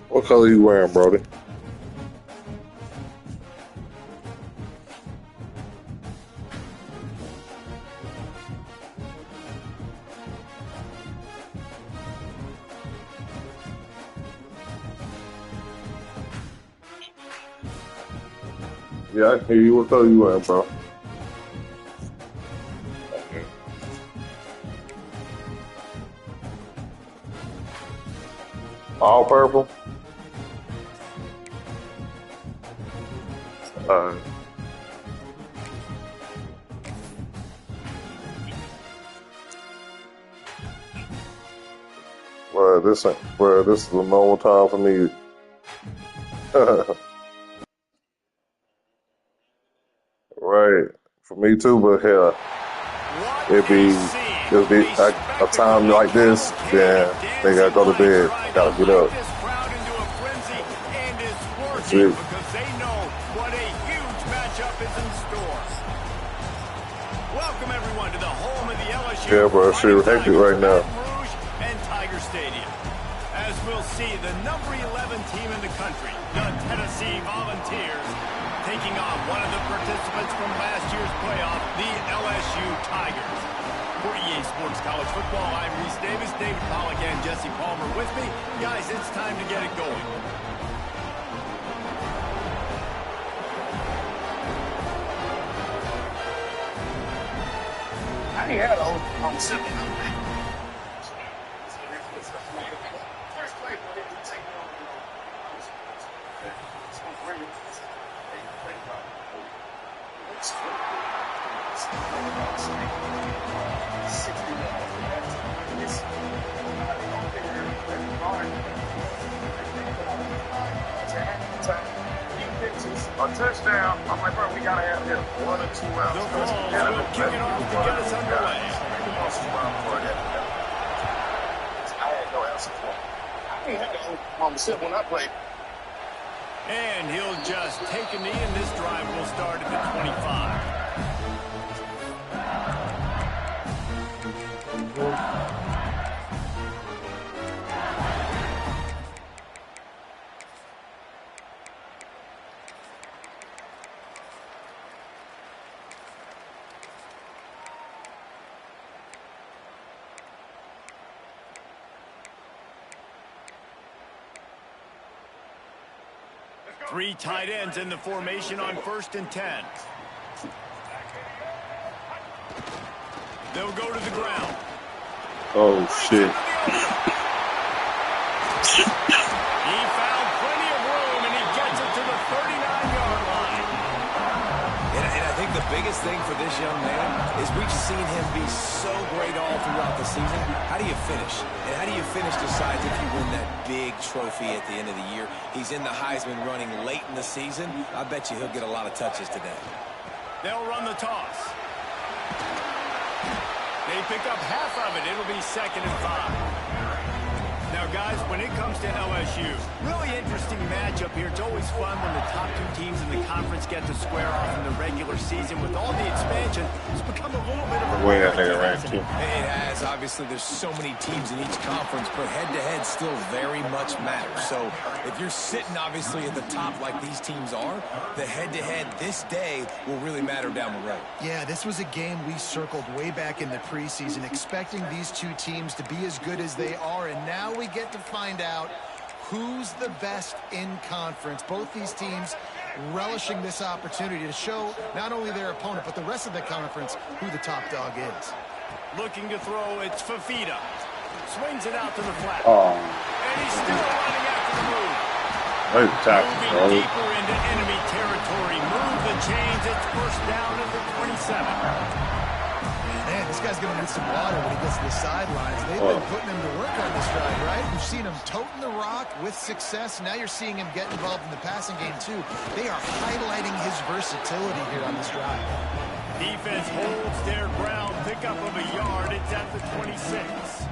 What color you wearing, Brody? Yeah, I can hear you. What color you wearing, bro? Okay. All purple? Well, this is a normal time for me. Right. For me too, but hell, it'll be a time like this, then they gotta go to bed, gotta get up. That's it. Because they know what a huge matchup is in store. Welcome everyone to the home of the LSU. Yeah, bro, it's shit hectic right now. And Tiger Stadium. As we'll see, the number 11 team in the country, the Tennessee Volunteers, taking on one of the participants from last year's playoff, the LSU Tigers. For EA Sports College Football, I'm Reese Davis, David Pollack, and Jesse Palmer with me. Guys, it's time to get it going. I ain't had a whole sip. A touchdown. I'm like, bro, we gotta have him 1 or 2 rounds. The Vols will kick it off to get us underway. I had no answer for him. I ain't had to hold on sit when I played. And he'll just take a knee, and this drive will start at the 25. Three tight ends in the formation on 1st and 10. They'll go to the ground. Oh, shit. He found plenty of room, and he gets it to the 39-yard line. And I think the biggest thing for this young man is we've seen him be so great all throughout the season. How do you finish? And how do you finish decides if you win that big trophy at the end of the year. He's in the Heisman running late in the season. I bet you he'll get a lot of touches today. They'll run the toss. They pick up half of it. It'll be 2nd and 5. Now, guys, when it comes to LSU, really interesting matchup here. It's always fun when the top 2 teams in the conference get to square off in the regular season. With all the expansion, it's become a little bit of a way out there, right? It has. Obviously, there's so many teams in each conference, but head-to-head still very much matters. So if you're sitting, obviously, at the top like these teams are, the head-to-head this day will really matter down the road. Yeah, this was a game we circled way back in the preseason, expecting these 2 teams to be as good as they are, and now we get to find out who's the best in conference. Both these teams relishing this opportunity to show not only their opponent, but the rest of the conference who the top dog is. Looking to throw, it's Fafita. Swings it out to the flat. Oh. And he's still running after the move. Moving deeper into enemy territory. Move the chains. It's 1st down at the 27. Man, this guy's going to need some water when he gets to the sidelines. They've been putting him to work on this drive, right? We've seen him toting the rock with success. Now you're seeing him get involved in the passing game, too. They are highlighting his versatility here on this drive. Defense holds their ground. Pickup of a yard. It's at the 26.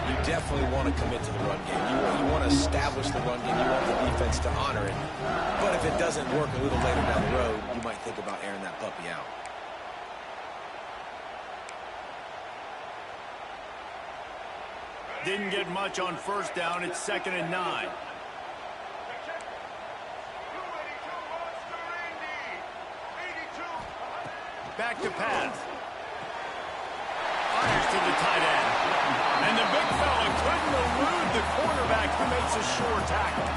You definitely want to commit to the run game. You want to establish the run game. You want the defense to honor it. But if it doesn't work a little later down the road, you might think about airing that puppy out. Didn't get much on first down. It's 2nd and 9. Back to pass. Fires to the tight end. And the big fella couldn't elude the cornerback who makes a sure tackle.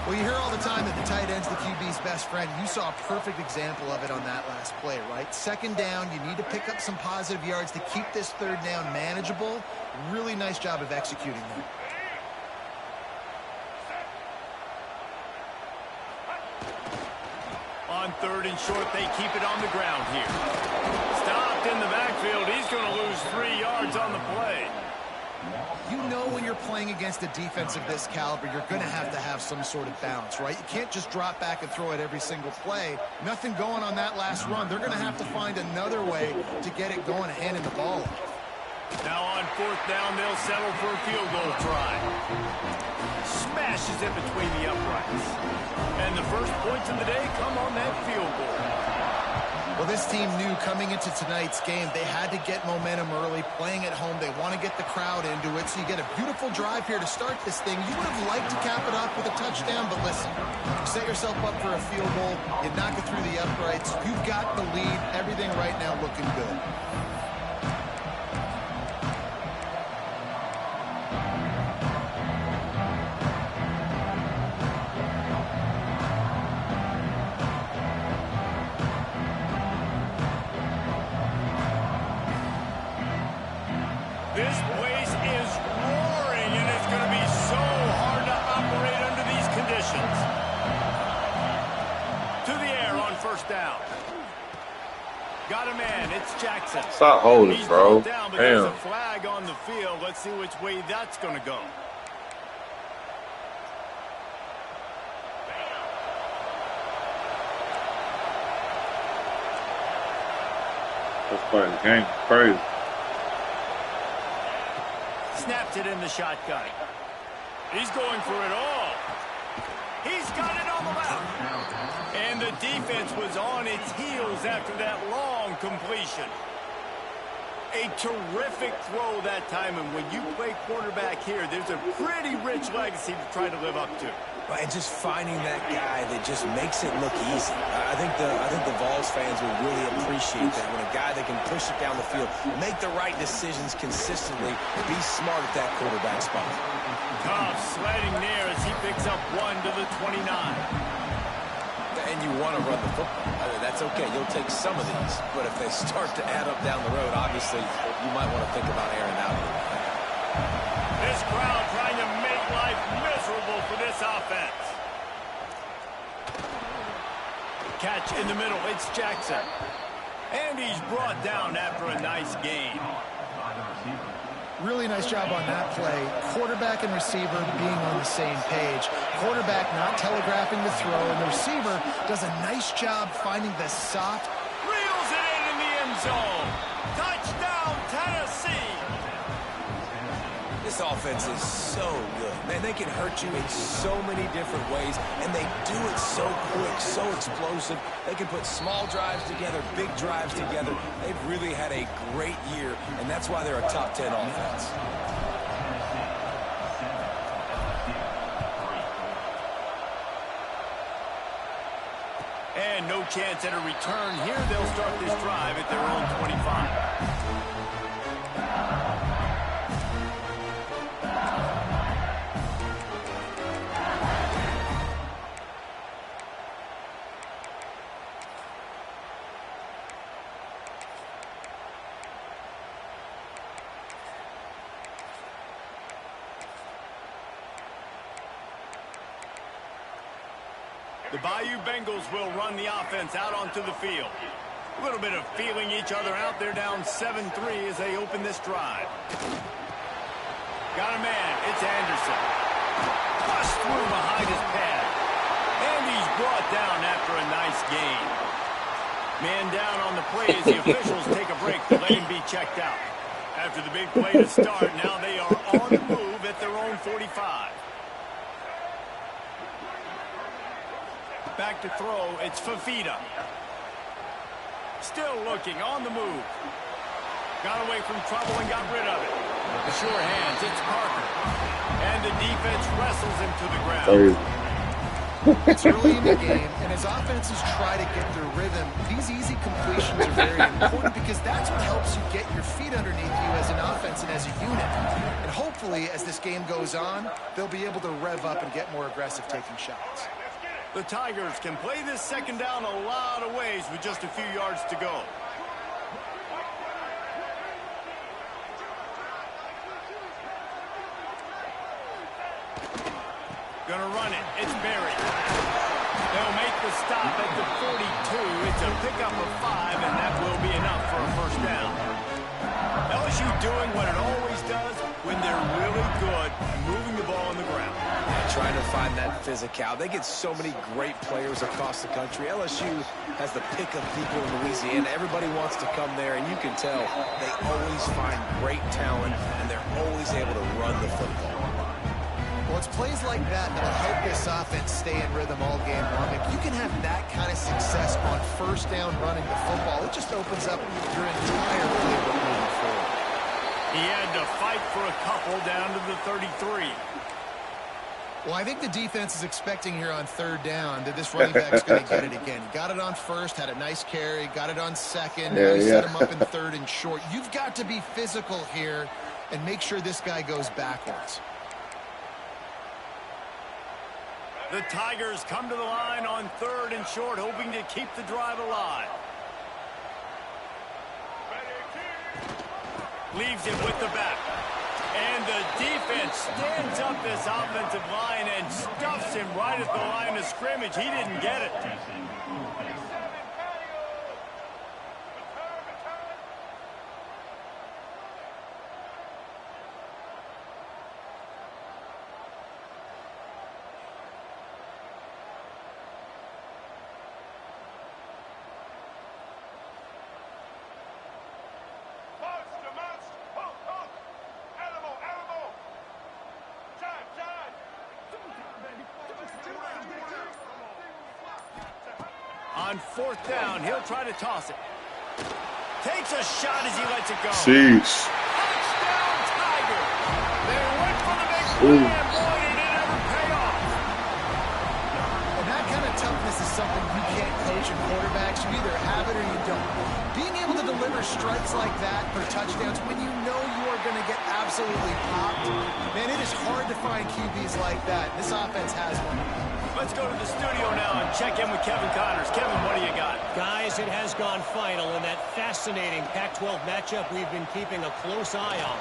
Well, you hear all the time that the tight end's the QB's best friend. You saw a perfect example of it on that last play, right? 2nd down, you need to pick up some positive yards to keep this 3rd down manageable. Really nice job of executing that. On 3rd and short, they keep it on the ground here. Stopped in the backfield. He's going to lose 3 yards on the play. You know when you're playing against a defense of this caliber, you're going to have some sort of balance, right? You can't just drop back and throw it every single play. Nothing going on that last run. They're going to have to find another way to get it going and handing the ball off. Now on 4th down, they'll settle for a field goal try. Smashes it between the uprights. And the first points of the day come on that field goal. Well, this team knew coming into tonight's game they had to get momentum early, playing at home. They want to get the crowd into it, so you get a beautiful drive here to start this thing. You would have liked to cap it off with a touchdown, but listen, you set yourself up for a field goal, you knock it through the uprights, you've got the lead, everything right now looking good. This place is roaring, and it's going to be so hard to operate under these conditions. To the air on 1st down. Got a man. It's Jackson. Stop holding, He's bro. Down, but Damn. there's a flag on the field. Let's see which way that's going to go. That's playing the game crazy. Snaps it in the shotgun. He's going for it all. He's got it on the left. And the defense was on its heels after that long completion. A terrific throw that time, and when you play quarterback here, there's a pretty rich legacy to try to live up to. And just finding that guy that just makes it look easy. I think the Vols fans will really appreciate that when a guy that can push it down the field, make the right decisions consistently, be smart at that quarterback spot. Tough sledding there as he picks up 1 to the 29. And you want to run the football. That's okay. You'll take some of these. But if they start to add up down the road, obviously, you might want to think about airing out a little bit. This crowd trying to make life miserable for this offense. Catch in the middle. It's Jackson. And he's brought down after a nice gain. Really nice job on that play. Quarterback and receiver being on the same page. Quarterback not telegraphing the throw, and the receiver does a nice job finding the soft. Reels it in the end zone. Touchdown, Tennessee. This offense is so good. Man, they can hurt you in so many different ways, and they do it so quick, so explosive. They can put small drives together, big drives together. They've really had a great year, and that's why they're a top 10 offense. And no chance at a return here. They'll start this drive at their own 25. The Bayou Bengals will run the offense out onto the field. A little bit of feeling each other out. They're down 7-3 as they open this drive. Got a man. It's Anderson. Pushed through behind his pad. And he's brought down after a nice gain. Man down on the play as the officials take a break to let him be checked out. After the big play to start, now they are on the move at their own 45. Back to throw, it's Fafita. Still looking, on the move. Got away from trouble and got rid of it. The sure hands, it's Parker. And the defense wrestles him to the ground. It's early in the game, and as offenses try to get their rhythm, these easy completions are very important because that's what helps you get your feet underneath you as an offense and as a unit. And hopefully, as this game goes on, they'll be able to rev up and get more aggressive taking shots. The Tigers can play this second down a lot of ways with just a few yards to go. Gonna run it. It's Berry. They'll make the stop at the 42. It's a pickup of 5, and that will be enough for a first down. LSU doing what it always does when they're really good, moving the ball on the ground. Yeah, trying to find that physical. They get so many great players across the country. LSU has the pick of people in Louisiana. Everybody wants to come there, and you can tell they always find great talent, and they're always able to run the football. Well, it's plays like that that'll help this offense stay in rhythm all game long. If you can have that kind of success on first down running the football, it just opens up your entire playbook moving forward. He had to fight for a couple down to the 33. Well, I think the defense is expecting here on third down that this running back's going to get it again. He got it on first, had a nice carry, got it on second. Now he set him up in third and short. You've got to be physical here and make sure this guy goes backwards. The Tigers come to the line on third and short, hoping to keep the drive alive. Leaves it with the back. And the defense stands up this offensive line and stuffs him right at the line of scrimmage. He didn't get it. On fourth down, he'll try to toss it. Takes a shot as he lets it go. Sheesh. Touchdown, Tigers. They went for the big play, and boy, did it ever pay off. And that kind of toughness is something you can't coach in quarterbacks. You either have it or you don't. Being able to deliver strikes like that for touchdowns when you know you are going to get absolutely popped, man, it is hard to find QBs like that. This offense has one. Let's go to the studio now and check in with Kevin Connors. Kevin, what do you got? Guys, it has gone final in that fascinating Pac-12 matchup we've been keeping a close eye on.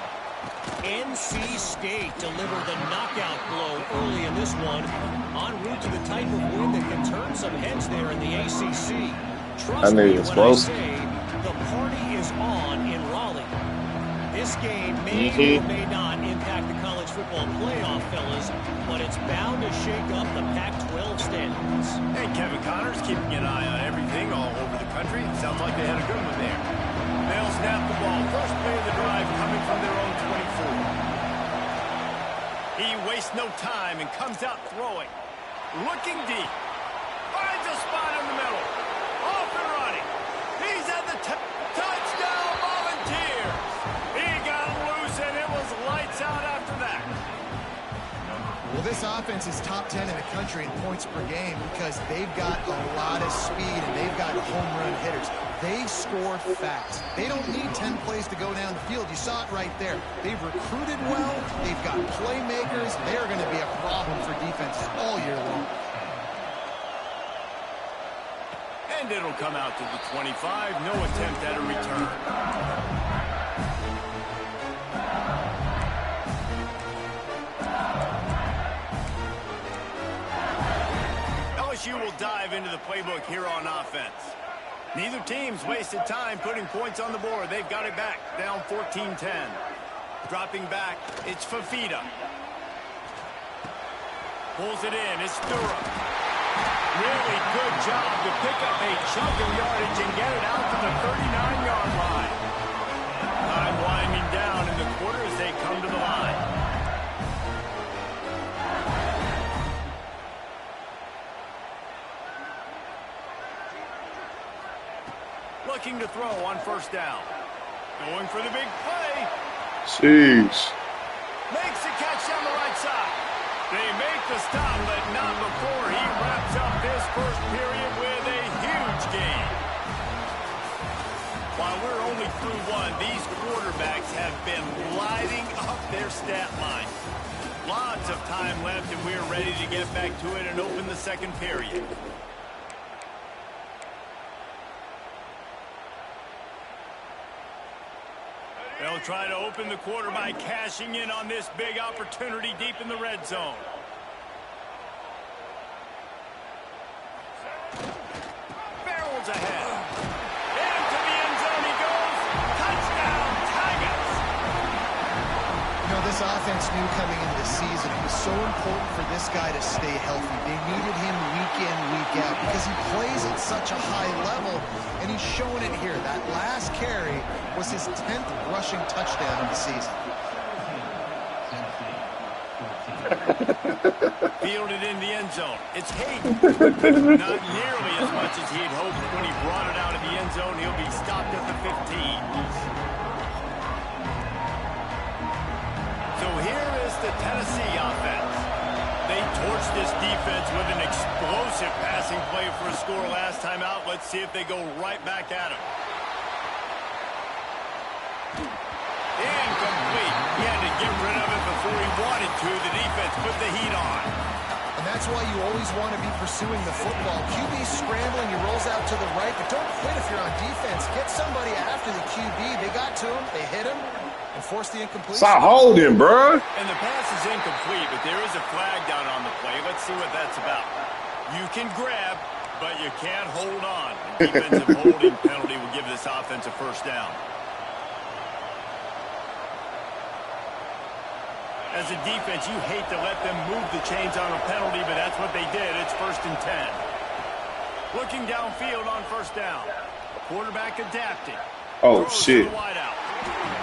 NC State delivered the knockout blow early in this one, en route to the type of win that can turn some heads there in the ACC. Trust me when I say the party is on in Raleigh. This game may or may not impact the college football playoff, fellas, but it's bound to shake up the Pac-12 standings. Hey, Kevin Connors keeping an eye on everything all over the country. Sounds like they had a good one there. They'll snap the ball. First play of the drive coming from their own 24. He wastes no time and comes out throwing. Looking deep. Finds a spot in the middle. Off and running. He's at the touchdown, Volunteers. He got loose, and it was lights out after that. Well, this offense is top 10 in the country in points per game because they've got a lot of speed and they've got home run hitters. They score fast. They don't need 10 plays to go down the field. You saw it right there. They've recruited well. They've got playmakers. They are going to be a problem for defenses all year long. And it'll come out to the 25. No attempt at a return. LSU will dive into the playbook here on offense. Neither team's wasted time putting points on the board. They've got it back, down 14-10. Dropping back, it's Fafita. Pulls it in, it's Durham. Really good job to pick up a chunk of yardage and get it out to the 39-yard line. Time winding down in the quarter as they come to the line. Looking to throw on first down. Going for the big play. Sheesh. Makes the catch down the right side. They make the stop, but not before he wraps up this first period with a huge gain. While we're only through one, these quarterbacks have been lighting up their stat line. Lots of time left, and we're ready to get back to it and open the second period. They'll try to open the quarter by cashing in on this big opportunity deep in the red zone. Barrels ahead. Into the end zone he goes. Touchdown, Tigers! You know, this offense knew coming into the season it was so important for this guy to stay healthy. They needed him week in, week out because he plays at such a high level, and he's showing it here. That last carry was his 10th rushing touchdown of the season. Fielded in the end zone. It's Hayden. Not nearly as much as he'd hoped when he brought it out of the end zone. He'll be stopped at the 15. So here is the Tennessee offense. They torched this defense with an explosive passing play for a score last time out. Let's see if they go right back at him. Incomplete. He had to get rid of it before he wanted to. The defense put the heat on. And that's why you always want to be pursuing the football. QB scrambling, he rolls out to the right, but don't quit if you're on defense. Get somebody after the QB. They got to him, they hit him, and forced the incompletion. Stop holding, bro. And the pass is incomplete, but there is a flag down on the play. Let's see what that's about. You can grab, but you can't hold on. A defensive holding penalty will give this offense a first down. As a defense, you hate to let them move the chains on a penalty, but that's what they did. It's 1st and 10. Looking downfield on first down. Quarterback adapting. Oh, Throws shit. to the wideout.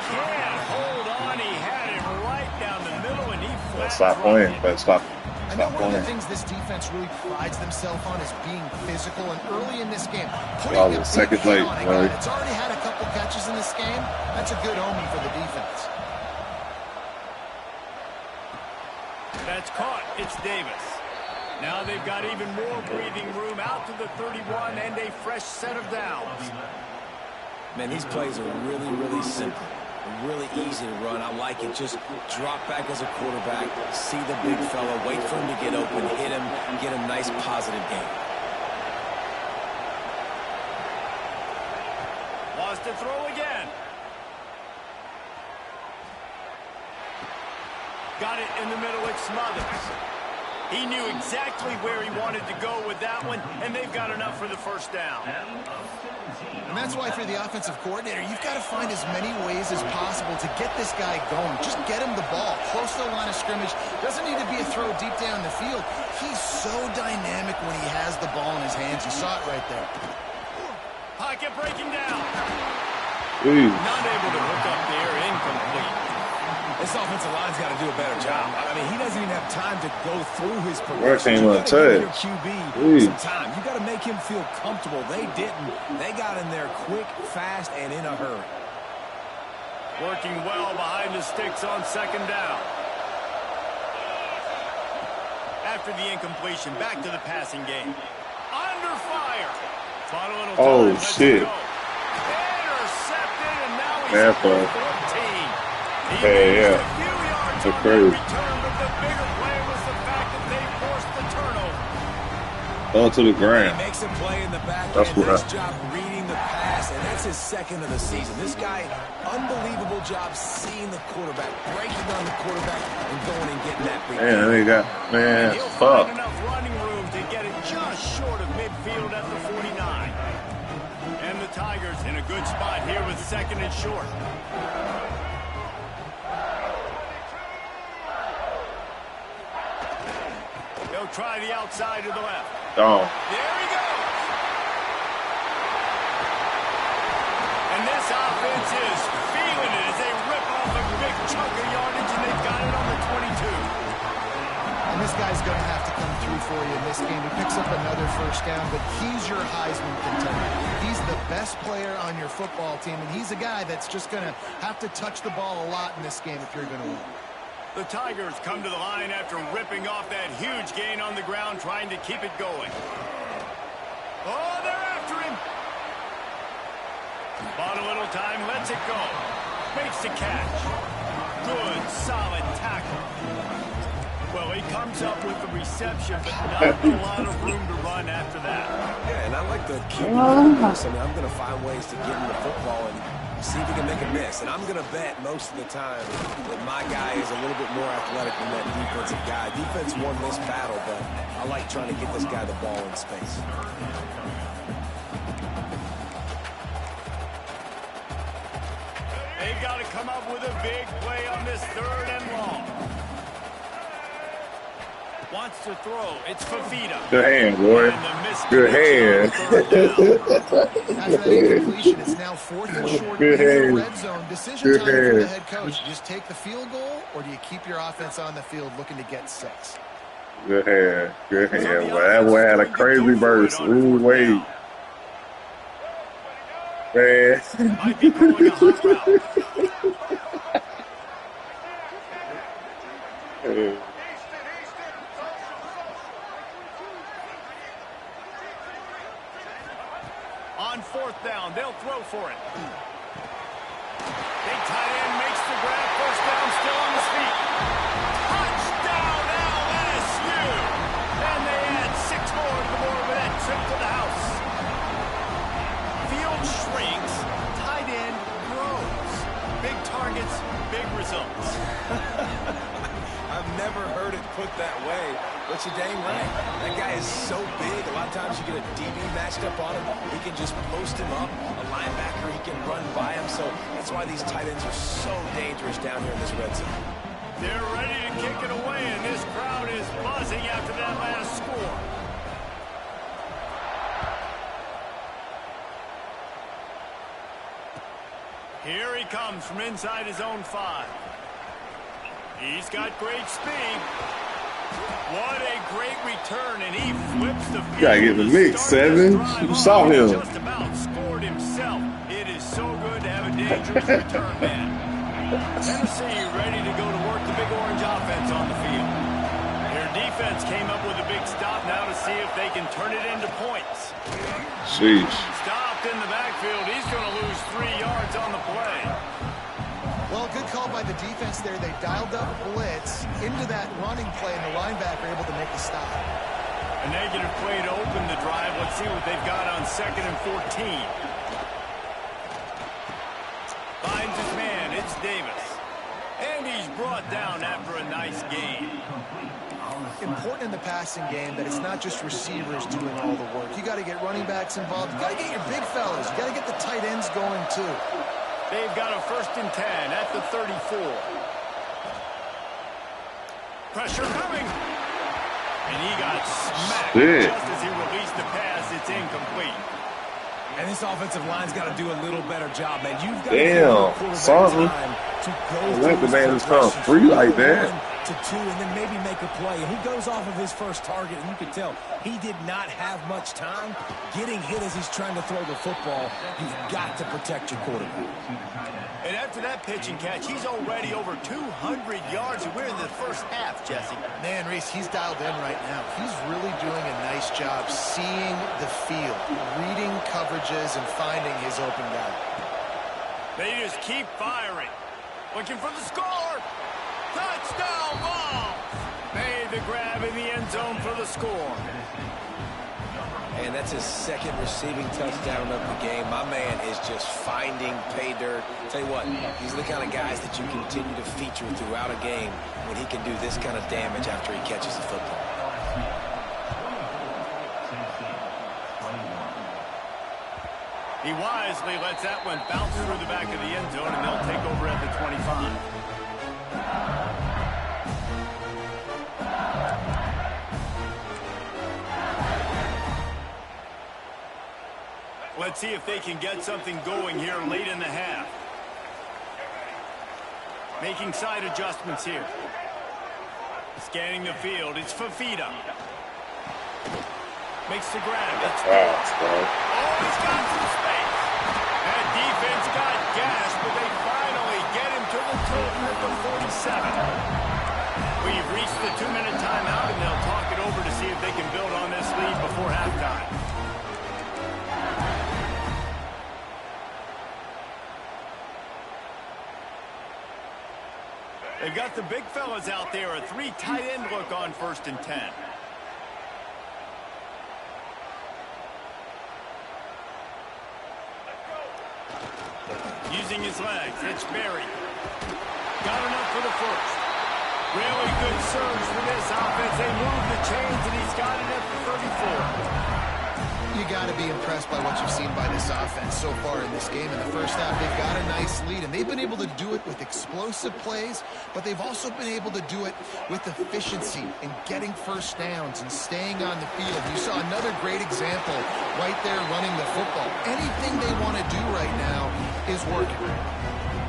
Can't hold on. He had it right down the middle, and he flat Stop playing. dropped it. Better stop. I know Stop one of the playing. things this defense really prides themselves on is being physical, and early in this game, putting Oh, a big second hit late, on a right? guy that's already had a couple catches in this game. That's a good omen for the defense. That's caught. It's Davis. Now they've got even more breathing room out to the 31 and a fresh set of downs. Man, these plays are really, really simple. Really easy to run. I like it. Just drop back as a quarterback, see the big fella, wait for him to get open, hit him, get a nice positive gain. Wants to throw again. Got it in the middle. It's Smothers. He knew exactly where he wanted to go with that one, and they've got enough for the first down. And that's why for the offensive coordinator, you've got to find as many ways as possible to get this guy going. Just get him the ball close to the line of scrimmage. Doesn't need to be a throw deep down the field. He's so dynamic when he has the ball in his hands. You saw it right there. Pocket breaking down. Jeez. Not able to hook up there. Incomplete. This offensive line's got to do a better job. I mean, he doesn't even have time to go through his Where progression. came You on got to give your touch? QB some time. You got to make him feel comfortable. They didn't. They got in there quick, fast, and in a hurry. Working well behind the sticks on second down. After the incompletion, back to the passing game. Under fire. Final little time. Oh, Let's shit. go. Intercepted, and now he's Yeah, at the bro. 14. He Yeah, made yeah. a few yards That's on crazy. that return, but the bigger play was the fact that they forced the turnover. Throw to the He ground. makes a play in the back That's end. what Nice I- job reading the pass, and that's his second of the season. This guy, unbelievable job seeing the quarterback, breaking on the quarterback, and going and getting that big Man, they got, man, He'll fuck. find enough running room to get it just short of midfield at the 49. And the Tigers in a good spot here with second and short. They'll try the outside to the left. Oh. There he goes. And this offense is feeling it as they rip off a big chunk of yardage, and they've got it on the 22. And this guy's going to have to come through for you in this game. He picks up another first down, but he's your Heisman contender. He's the best player on your football team, and he's a guy that's just going to have to touch the ball a lot in this game if you're going to win. The Tigers come to the line after ripping off that huge gain on the ground, trying to keep it going. Oh, they're after him. Bought a little time, lets it go. Makes the catch. Good, solid tackle. Well, he comes up with the reception, but not a lot of room to run after that. Yeah, and I like the QB. I'm going to find ways to get him the football and see if he can make a miss. And I'm going to bet most of the time that my guy is a little bit more athletic than that defensive guy. Defense won this battle, but I like trying to get this guy the ball in space. They've got to come up with a big play on this 3rd and long. Wants to throw. It's Fafita. Good hand, boy. Good hand. After that incompletion, it's now 4th and short in the red zone. Decision time for the head coach. Just take the field goal, or do you keep your offense on the field looking to get 6? Good hand. Good hand. Well, that boy had a crazy burst. Ooh, wait. Man. Might be calling a hot route. On 4th down, they'll throw for it. Big tight end makes the grab. First down, still on his feet. Touchdown, LSU! And they add 6 more to the board with that trip to the house. Field shrinks, tight end grows. Big targets, big results. I've never heard it put that way, but you're dang right. That guy is so big. A lot of times you get a DB matched up on him. He can just post him up. A linebacker, he can run by him. So that's why these tight ends are so dangerous down here in this red zone. They're ready to kick it away, and this crowd is buzzing after that last score. Here he comes from inside his own 5. He's got great speed. What a great return, and he flips the field. You gotta get the mix, 7. You saw him. Just about scored himself. It is so good to have a dangerous return man. Tennessee ready to go to work the big orange offense on the field. Their defense came up with a big stop now to see if they can turn it into points. Sheesh. Stopped in the backfield. He's going to lose 3 yards on the play. Well, good call by the defense there. They dialed up Blitz into that running play, and the linebacker able to make the stop. A negative play to open the drive. Let's see what they've got on 2nd and 14. Finds his man. It's Davis. And he's brought down after a nice game. Important in the passing game that it's not just receivers doing all the work. You got to get running backs involved. You got to get your big fellas. You got to get the tight ends going, too. They've got a 1st and 10 at the 34. Pressure coming. And he got smacked just as he released the pass. It's incomplete. And this offensive line's got to do a little better job, man. You've got to something. To go let the man just come free like that. To 2 and then maybe make a play. And he goes off of his first target, and you can tell he did not have much time getting hit as he's trying to throw the football. You've got to protect your quarterback. And after that pitch and catch, he's already over 200 yards, and we're in the first half, Jesse. Man, Reese, he's dialed in right now. He's really doing a nice job seeing the field, reading coverages, and finding his open guy. They just keep firing. Looking for the score. Touchdown ball. Made the grab in the end zone for the score. And that's his 2nd receiving touchdown of the game. My man is just finding pay dirt. Tell you what, these are the kind of guys that you continue to feature throughout a game when he can do this kind of damage after he catches the football. He wisely lets that one bounce through the back of the end zone, and they'll take over at the 25. Let's see if they can get something going here late in the half. Making side adjustments here. Scanning the field. It's Fafita. Makes the grab. That's fast, bro. Oh, he's got some space. That defense got gas, but they finally get him to the total at the 47. We've reached the 2-minute timeout, and they'll talk it over to see if they can build on this lead before halftime. They've got the big fellas out there. A 3 tight end look on 1st and 10. Using his legs, it's Berry. Got enough for the first. Really good surge for this offense. They move the chains, and he's got it at the 34. You got to be impressed by what you've seen by this offense so far in this game. In the first half, they've got a nice lead, and they've been able to do it with explosive plays, but they've also been able to do it with efficiency and getting first downs and staying on the field. You saw another great example right there running the football. Anything they want to do right now is working.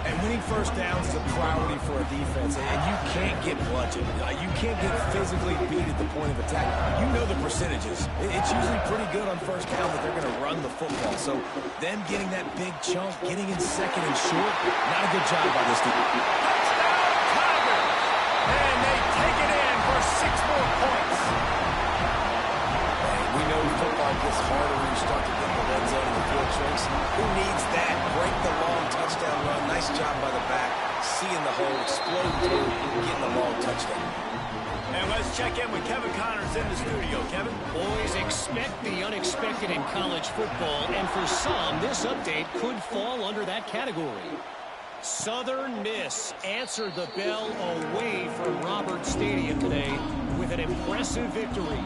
And winning first downs is a priority for a defense, and you can't get bludgeoned. You can't get physically beat at the point of attack. You know the percentages. It's usually pretty good on first down that they're going to run the football. So them getting that big chunk, getting in second and short, not a good job by this team. Touchdown, Tigers! And they take it in for 6 more points. And we know football gets harder when you start to get the red zone and the field tricks. Who needs that? Break the long touchdown run. Nice job by the back. Seeing the hole, explode through, getting the long touchdown. And let's check in with Kevin Connors in the studio. Kevin? Boys, expect the unexpected in college football, and for some, this update could fall under that category. Southern Miss answered the bell away from Robert Stadium today with an impressive victory.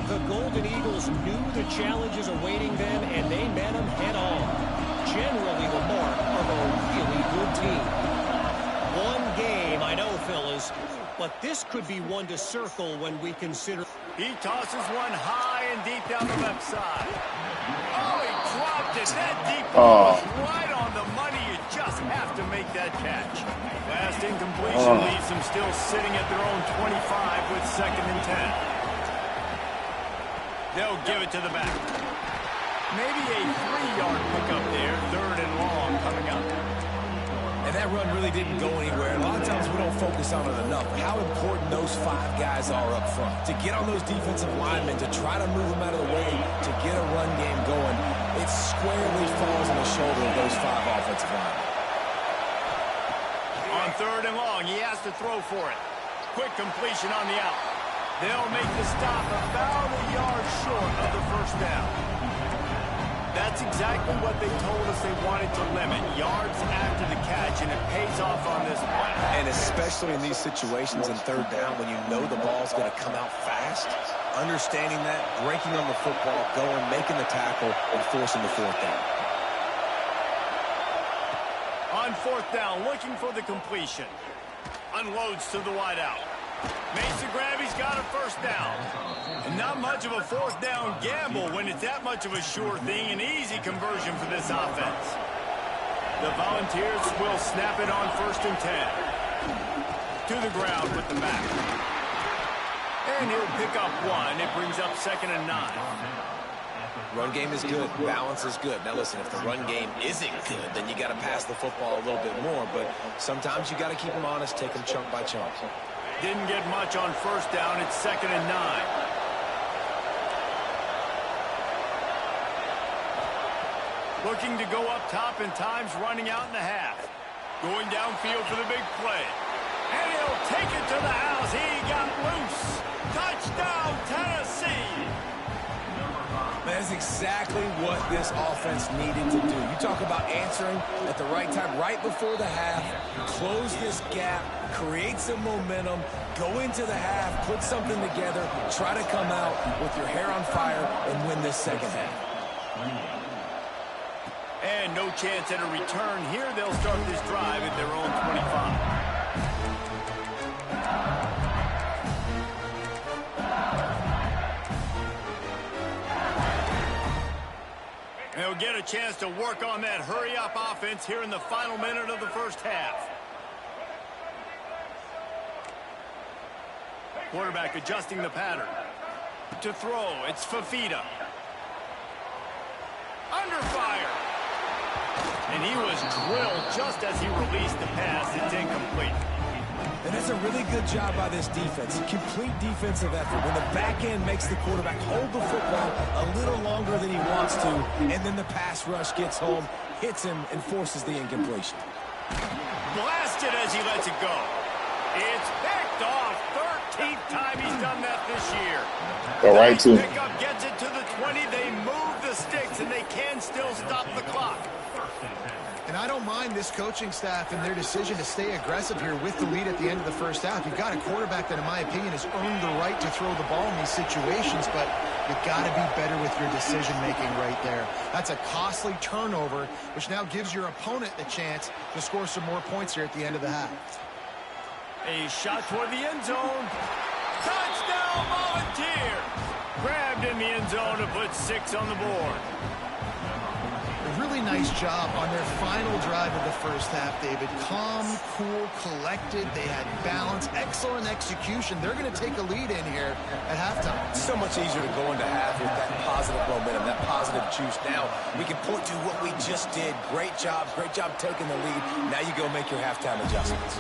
The Golden Eagles knew the challenges awaiting them, and they met them head-on. Generally the mark of a really good team. One game, I know, fellas, but this could be one to circle when we consider... He tosses one high and deep down the left side. Oh, he dropped it. That deep ball was right on the money. You just have to make that catch. Last incompletion leaves them still sitting at their own 25 with 2nd and 10. They'll give it to the back. Maybe a 3-yard pickup there. 3rd and long coming up. And that run really didn't go anywhere. A lot of times we don't focus on it enough. How important those 5 guys are up front. To get on those defensive linemen, to try to move them out of the way, to get a run game going, it squarely falls on the shoulder of those 5 offensive linemen. On 3rd and long, he has to throw for it. Quick completion on the out. They'll make the stop about a yard short of the first down. That's exactly what they told us they wanted to limit. Yards after the catch, and it pays off on this play. And especially in these situations in 3rd down when you know the ball's going to come out fast, understanding that, breaking on the football, going, making the tackle, and forcing the 4th down. On 4th down, looking for the completion. Unloads to the wide out. Makes the grab, he's got a first down. And not much of a 4th down gamble when it's that much of a sure thing. An easy conversion for this offense. The Volunteers will snap it on 1st and 10. To the ground with the back. And he'll pick up 1. It brings up 2nd and 9. Run game is good. Balance is good. Now listen, if the run game isn't good, then you got to pass the football a little bit more. But sometimes you got to keep them honest, take them chunk by chunk. Didn't get much on 1st down. It's 2nd and 9. Looking to go up top, and time's running out in the half. Going downfield for the big play. And he'll take it to the house. He got loose. Touchdown, Tennessee. That's exactly what this offense needed to do. You talk about answering at the right time, right before the half, close this gap, create some momentum, go into the half, put something together, try to come out with your hair on fire and win this 2nd half. And no chance at a return here. They'll start this drive at their own 25. They'll get a chance to work on that hurry-up offense here in the final minute of the first half. Quarterback adjusting the pattern. To throw, it's Fafita. Under fire. And he was drilled just as he released the pass. It's incomplete. And that's a really good job by this defense. Complete defensive effort. When the back end makes the quarterback hold the football a little longer than he wants to, and then the pass rush gets home, hits him, and forces the incompletion. Blasted as he lets it go. It's picked off. 13th time he's done that this year. All right, too. Pickup gets it to the 20. They move the sticks, and they can still stop the clock. And I don't mind this coaching staff and their decision to stay aggressive here with the lead at the end of the first half. You've got a quarterback that, in my opinion, has earned the right to throw the ball in these situations, but you've got to be better with your decision-making right there. That's a costly turnover, which now gives your opponent the chance to score some more points here at the end of the half. A shot toward the end zone. Touchdown, Volunteer! Grabbed in the end zone to put 6 on the board. A really nice job on their final drive of the first half, David. Calm, cool, collected. They had balance, excellent execution. They're going to take a lead in here at halftime. It's so much easier to go into half with that positive momentum, that positive juice. Now we can point to what we just did. Great job taking the lead. Now you go make your halftime adjustments.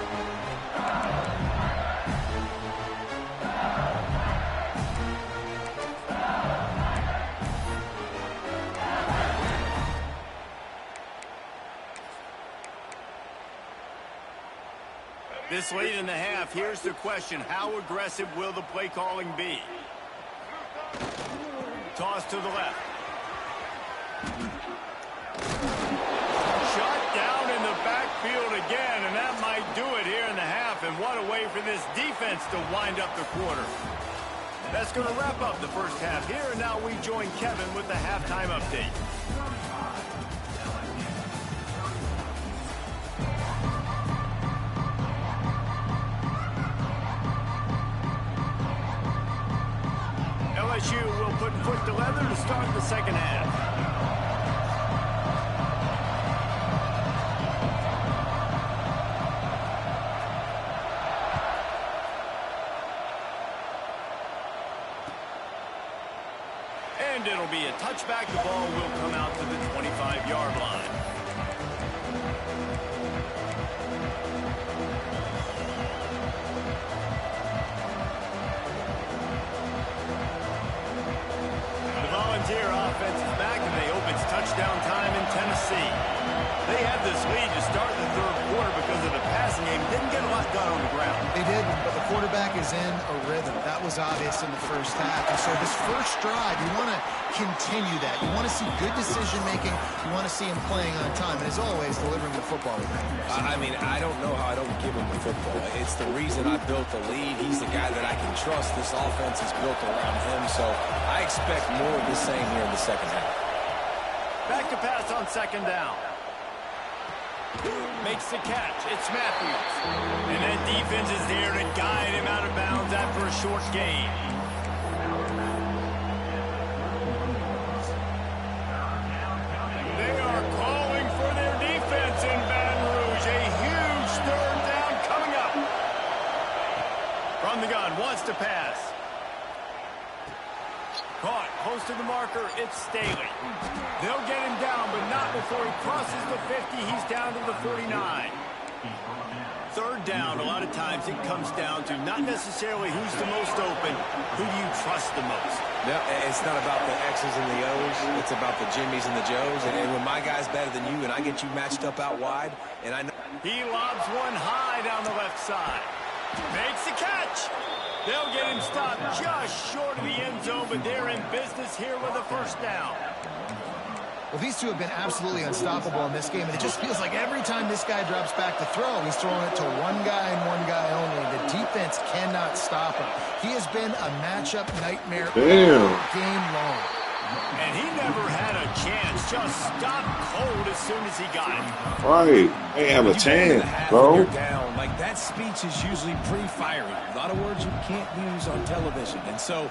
This late in the half, here's the question. How aggressive will the play calling be? Toss to the left. Shot down in the backfield again, and that might do it here in the half. And what a way for this defense to wind up the quarter. That's going to wrap up the first half here, and now we join Kevin with the halftime update. LSU will put foot to leather to start the second half. And it'll be a touchback. The ball will come out to the 25-yard line. Volunteer offense is back, and they hope it's touchdown time in Tennessee. They had this lead to start the third quarter because of the passing game. Didn't get a lot done on the ground. They did, but the quarterback is in a rhythm. That was obvious in the first half. And so this first drive, you want to continue that. You want to see good decision-making. You want to see him playing on time. And as always, delivering the football. I mean, I don't know how I don't give him the football. It's the reason I built the lead. He's the guy that I can trust. This offense is built around him, so I expect more of the same here in the second half. Back to pass on second down. Makes the catch. It's Matthews. And that defense is there to guide him out of bounds after a short gain. They are calling for their defense in Baton Rouge. A huge third down coming up. From the gun, wants to pass. Caught, close to the marker, it's Staley. They'll get him down, but not before he crosses the 50. He's down to the 49. Third down, a lot of times it comes down to not necessarily who's the most open, who do you trust the most. No, it's not about the X's and the O's. It's about the Jimmies and the Joes. And when my guy's better than you and I get you matched up out wide, and I know... He lobs one high down the left side. Makes the catch. They'll get him stopped just short of the end zone, but they're in business here with a first down. Well, these two have been absolutely unstoppable in this game, and it just feels like every time this guy drops back to throw, he's throwing it to one guy and one guy only. The defense cannot stop him. He has been a matchup nightmare all game long. And he never had a chance. Just stopped cold as soon as he got it. Right. They have a chance, bro. Down, like that speech is usually pretty fiery. A lot of words you can't use on television. And so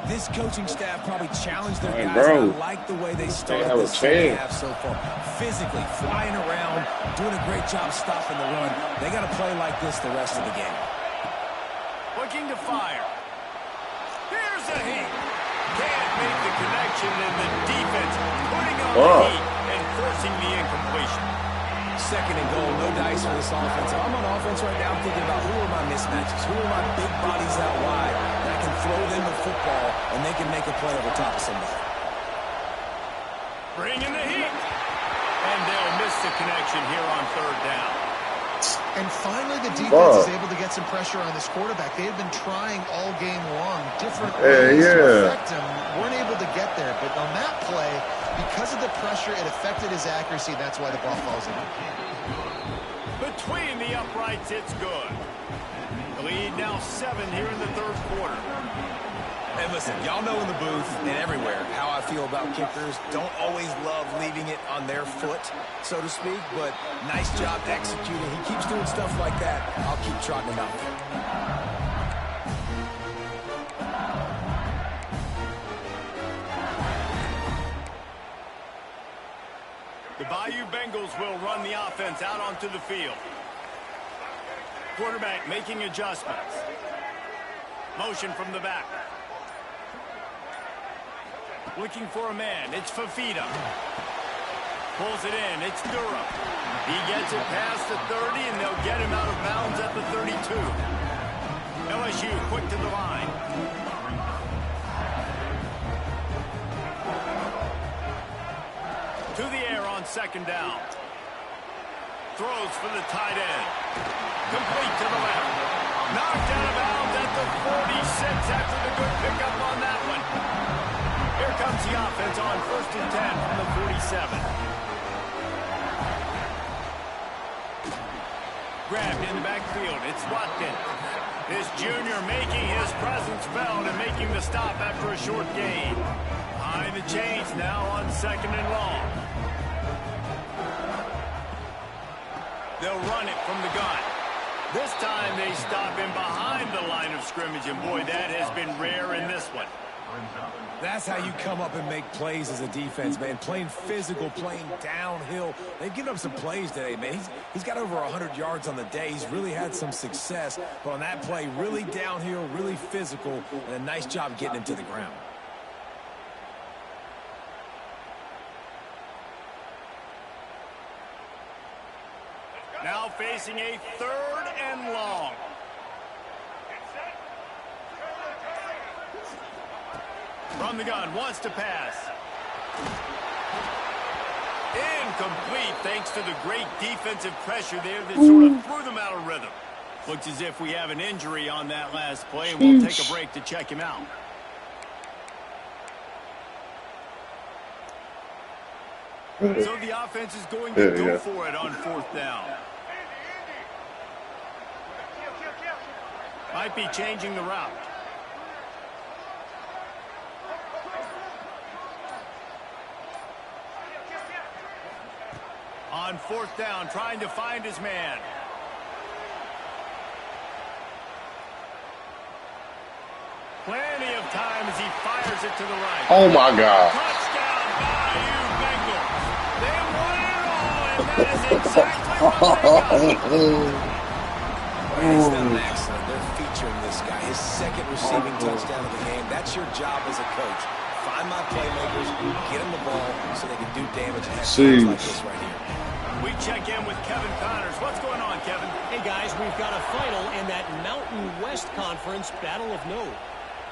this coaching staff probably challenged their guys. Bro. I like the way they started this second half so far. Physically, flying around, doing a great job stopping the run. They got to play like this the rest of the game. Looking to fire. Here's a heat. Can't make the connection, and the defense putting on the heat and forcing the incompletion. Second and goal, no dice for this offense. I'm on offense right now. I'm thinking about who are my mismatches, who are my big bodies out wide that I can throw them the football and they can make a play over top of somebody. Bringing the heat. And they'll miss the connection here on third down. And finally, the defense is able to get some pressure on this quarterback. They have been trying all game long, different ways to affect him. Weren't able to get there, but on that play, because of the pressure, it affected his accuracy. That's why the ball falls in. Between the uprights, it's good. The lead now 7 here in the third quarter. And listen, y'all know in the booth and everywhere how I feel about kickers. Don't always love leaving it on their foot, so to speak, but nice job executing. He keeps doing stuff like that. I'll keep trotting him out there. The Bayou Bengals will run the offense out onto the field. Quarterback making adjustments. Motion from the back. Looking for a man. It's Fafita. Pulls it in. It's Durham. He gets it past the 30, and they'll get him out of bounds at the 32. LSU quick to the line. To the air on second down. Throws for the tight end. Complete to the left. Knocked out of bounds at the 46 after the good pickup on that one. Here comes the offense on 1st and 10 from the 47. Grabbed in the backfield. It's Watkins. This junior making his presence felt and making the stop after a short gain. High the chains now on 2nd and long. They'll run it from the gun. This time they stop him behind the line of scrimmage, and boy, that has been rare in this one. That's how you come up and make plays as a defense, man. Playing physical, playing downhill. They've given up some plays today, man. He's got over 100 yards on the day. He's really had some success. But on that play, really downhill, really physical, and a nice job getting him to the ground. Now facing a 3rd and long. From the gun, wants to pass. Incomplete thanks to the great defensive pressure there that sort of threw them out of rhythm. Looks as if we have an injury on that last play, and we'll take a break to check him out. So the offense is going to go for it on 4th down. Might be changing the route. On 4th down, trying to find his man. Plenty of time as he fires it to the right. Oh, my God. Touchdown, Bayou Bengals. They won it all, and that is exactly what they got. He's done excellent. They're featuring this guy. His 2nd receiving touchdown of the game. That's your job as a coach. Find my playmakers, get them the ball so they can do damage at times like this right here. We check in with Kevin Connors. What's going on, Kevin? Hey, guys, we've got a final in that Mountain West Conference battle of note.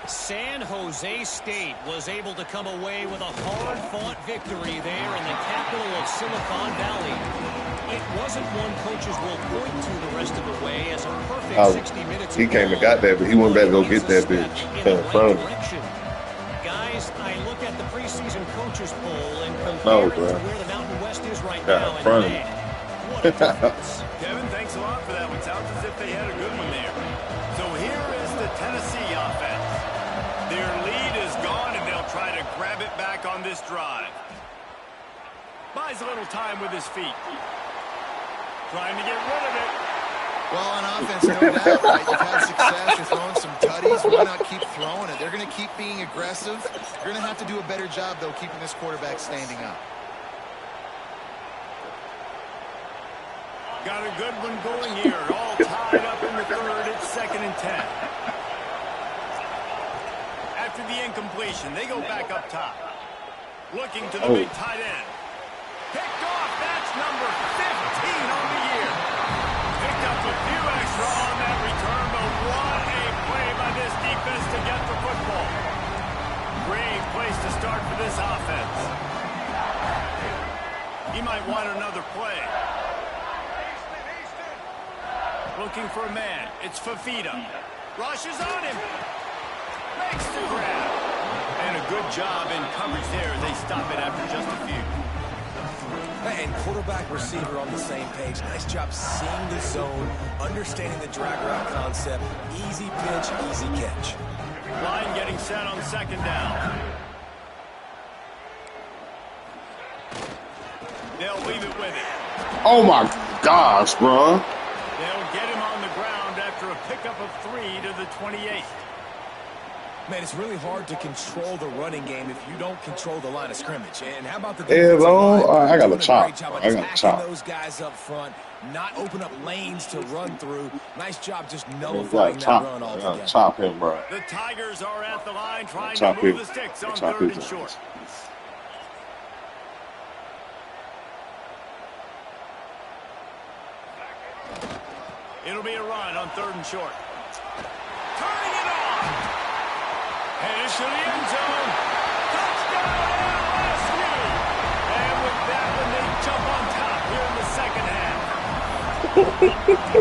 San Jose State was able to come away with a hard-fought victory there in the capital of Silicon Valley. It wasn't one coaches will point to the rest of the way as a perfect 60 minutes. He came and got that, but he went back to go get that bitch. Guys, I look at the preseason coaches poll and compare it to where the Mountain West is right now, and man, what a difference. Kevin, thanks a lot for that one. Sounds as if they had a good one there. So here is the Tennessee offense. Their lead is gone, and they'll try to grab it back back on this drive. Buys a little time with his feet. Trying to get rid of it. Well, on offense, no doubt, right? You've had success. You're throwing some tutties. Why not keep throwing it? They're going to keep being aggressive. You're going to have to do a better job, though, keeping this quarterback standing up. Got a good one going here. All tied up in the third. It's 2nd and 10. After the incompletion, they go back up top. Looking to the big tight end. Picked off. That's number 15 on the year. Picked up a few extra on that return, but what a play by this defense to get the football. Great place to start for this offense. He might want another play. Looking for a man. It's Fafita. Rushes on him. Makes the grab. And a good job in coverage there as they stop it after just a few. And quarterback receiver on the same page. Nice job seeing the zone, understanding the drag route concept. Easy pitch, easy catch. Line getting set on 2nd down. They'll leave it with it. Oh my gosh, bro. They'll get him on the ground after a pickup of 3 to the 28. Man, it's really hard to control the running game if you don't control the line of scrimmage. And how about the Heads defensive on. line? I got Doing to a chop. great job of I got to attacking chop. those guys up front, not open up lanes to run through. Nice job just I nullifying got to that chop. run I got altogether. to chop him, bro. The Tigers are at the line trying to Chop move him. the sticks on Chop 3rd his and short. It'll be a run on 3rd and short. Turning it on. And it's to the end zone. Touchdown, LSU. And with that one, they jump on top here in the 2nd half.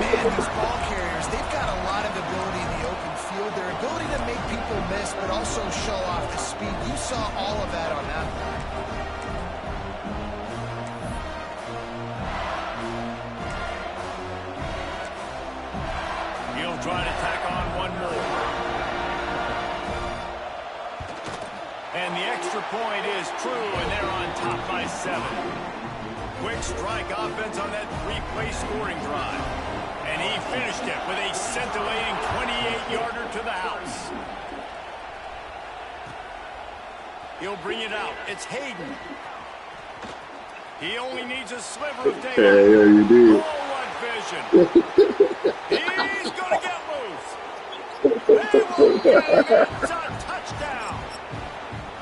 Man, these ball carriers, they've got a lot of ability in the open field. Their ability to make people miss, but also show off the speed. You saw all of that on that play. He'll try to tack on one more. And the extra point is true, and they're on top by 7. Quick strike offense on that 3-play scoring drive. And he finished it with a scintillating 28-yarder to the house. He'll bring it out. It's Hayden. He only needs a sliver of daylight. Yeah, you did. Oh, what vision. He's going to get loose. They won't get it. It's a touchdown.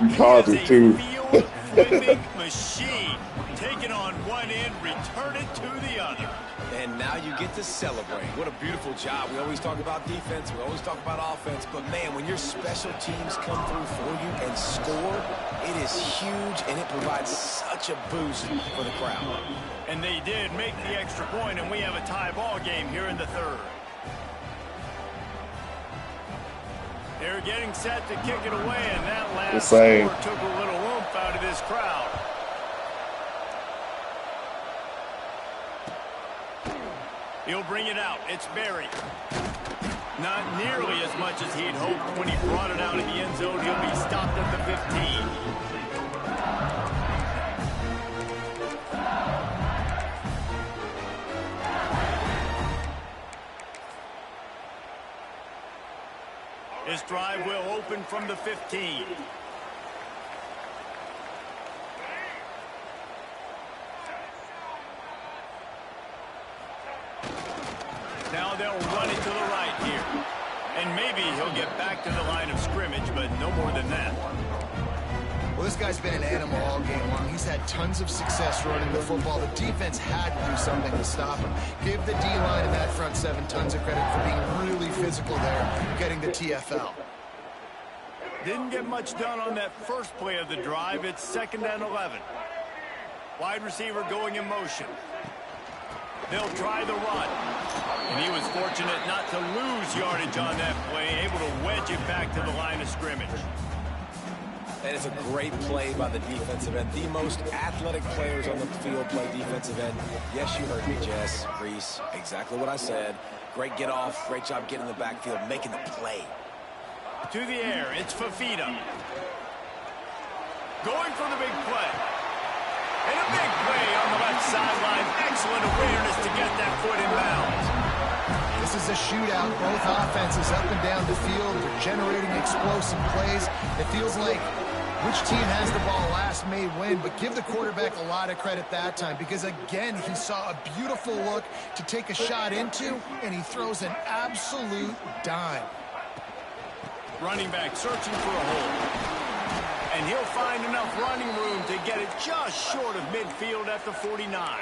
You called it too. Field-flipping machine. Taking on one end, return it to the other. And now you get to celebrate. What a beautiful job. We always talk about defense. We always talk about offense. But, man, when your special teams come through for you and score, it is huge, and it provides such a boost for the crowd. And they did make the extra point, and we have a tie ball game here in the 3rd. They're getting set to kick it away, and that last score took a little oomph out of this crowd. He'll bring it out. It's Barry. Not nearly as much as he'd hoped when he brought it out of the end zone. He'll be stopped at the 15. This drive will open from the 15. Now they'll run it to the right here. And maybe he'll get back to the line of scrimmage, but no more than that. Well, this guy's been an animal all game long. He's had tons of success running the football. The defense had to do something to stop him. Give the D-line and that front 7 tons of credit for being really physical there, getting the TFL. Didn't get much done on that first play of the drive. It's 2nd and 11. Wide receiver going in motion. They'll try the run. And he was fortunate not to lose yardage on that play, able to wedge it back to the line of scrimmage. That is a great play by the defensive end. The most athletic players on the field play defensive end. Yes, you heard me, Jess, Reese. Exactly what I said. Great get off. Great job getting in the backfield, making the play. To the air, it's Fafita. Going for the big play. And a big play on the left sideline. Excellent awareness to get that foot in bounds. This is a shootout. Both offenses up and down the field. They're generating explosive plays. It feels like which team has the ball last may win, but give the quarterback a lot of credit that time because, again, he saw a beautiful look to take a shot into, and he throws an absolute dime. Running back searching for a hole. And he'll find enough running room to get it just short of midfield at the 49.